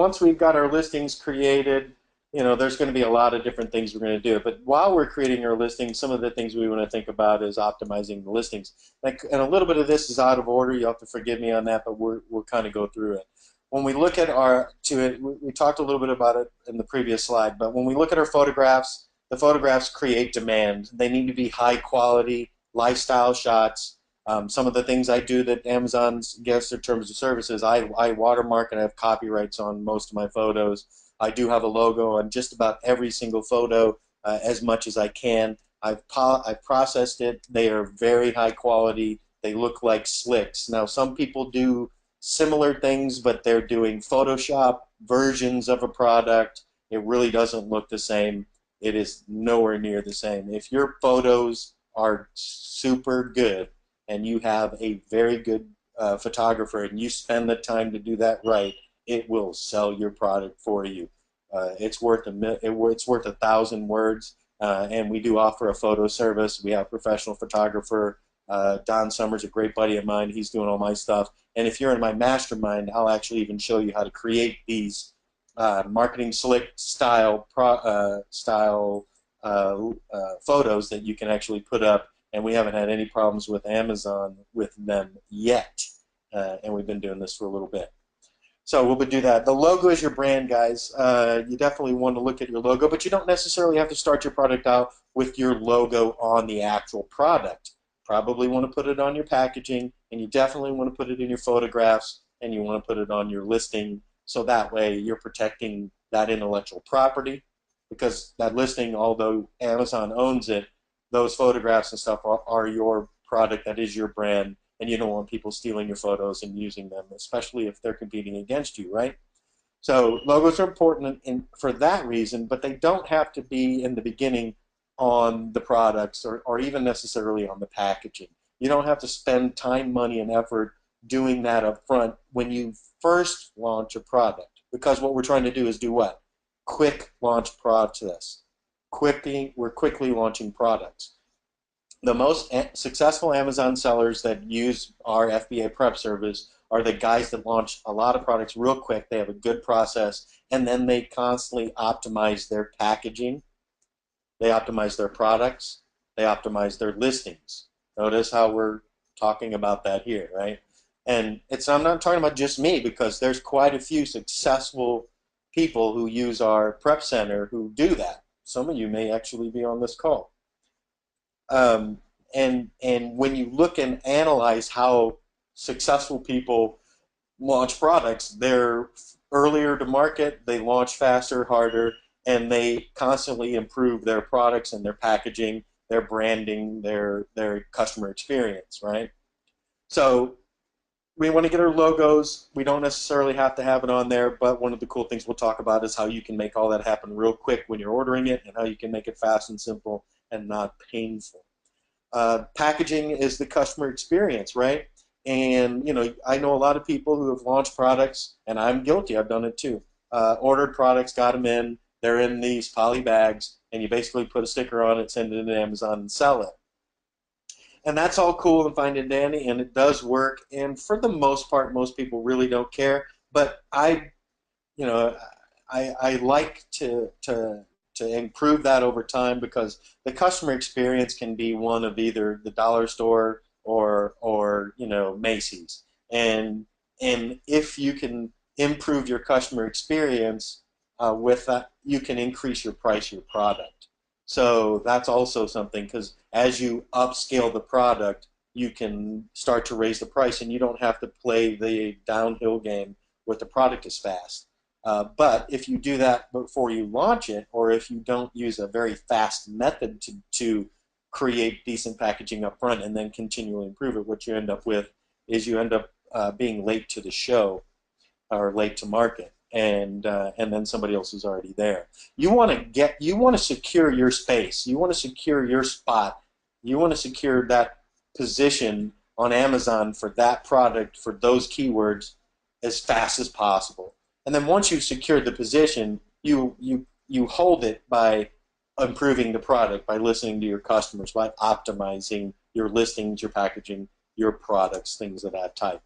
once we've got our listings created, there's going to be a lot of different things we're going to do. But while we're creating our listings, some of the things we want to think about is optimizing the listings. And a little bit of this is out of order. You'll have to forgive me on that, but we'll kind of go through it. When we look at we talked a little bit about it in the previous slide, but when we look at our photographs, the photographs create demand. They need to be high quality, lifestyle shots. Some of the things I do that Amazon gets in terms of services, I watermark and I have copyrights on most of my photos. I do have a logo on just about every single photo as much as I can. I've processed it. They are very high quality. They look like slicks. Now, some people do similar things, but they're doing Photoshop versions of a product. It really doesn't look the same. It is nowhere near the same. If your photos are super good and you have a very good photographer and you spend the time to do that right, it will sell your product for you. It's worth 1,000 words, and we do offer a photo service. We have a professional photographer. Don Summers, a great buddy of mine. He's doing all my stuff. And if you're in my mastermind, I'll actually even show you how to create these marketing slick style photos that you can actually put up. And we haven't had any problems with Amazon with them yet. And we've been doing this for a little bit. So we'll do that. The logo is your brand, guys. You definitely want to look at your logo, but you don't necessarily have to start your product out with your logo on the actual product. Probably want to put it on your packaging, and you definitely want to put it in your photographs, and you want to put it on your listing, so that way you're protecting that intellectual property, because that listing, although Amazon owns it, those photographs and stuff are your product, that is your brand, and you don't want people stealing your photos and using them, especially if they're competing against you, right? So logos are important for that reason, but they don't have to be in the beginning on the products or even necessarily on the packaging. You don't have to spend time, money, and effort doing that up front when you first launch a product, because what we're trying to do is do what? Quick launch process. We're quickly launching products. The most successful Amazon sellers that use our FBA prep service are the guys that launch a lot of products real quick. They have a good process, and then they constantly optimize their packaging. They optimize their products. They optimize their listings. Notice how we're talking about that here, right? And I'm not talking about just me, because there's quite a few successful people who use our prep center who do that. Some of you may actually be on this call. And when you look and analyze how successful people launch products, they're earlier to market, they launch faster, harder, and they constantly improve their products and their packaging, their branding, their customer experience, right? So we want to get our logos. We don't necessarily have to have it on there, but one of the cool things we'll talk about is how you can make all that happen real quick when you're ordering it, and how you can make it fast and simple and not painful. Packaging is the customer experience, right? And I know a lot of people who have launched products, and I'm guilty, I've done it too. Ordered products, got them in, they're in these poly bags, and you basically put a sticker on it, send it to Amazon, and sell it. And that's all cool and fine and dandy, and it does work. And for the most part, most people really don't care. But I like to improve that over time, because the customer experience can be one of either the dollar store or Macy's. And if you can improve your customer experience with that, you can increase your price of your product. So that's also something, because as you upscale the product, you can start to raise the price, and you don't have to play the downhill game with the product as fast. But if you do that before you launch it, or if you don't use a very fast method to create decent packaging up front and then continually improve it, what you end up with is you end up being late to the show or late to market. And then somebody else is already there. You want to secure your space. You want to secure your spot. You want to secure that position on Amazon for that product, for those keywords, as fast as possible. And then once you've secured the position, you hold it by improving the product, by listening to your customers, by optimizing your listings, your packaging, your products, things of that type.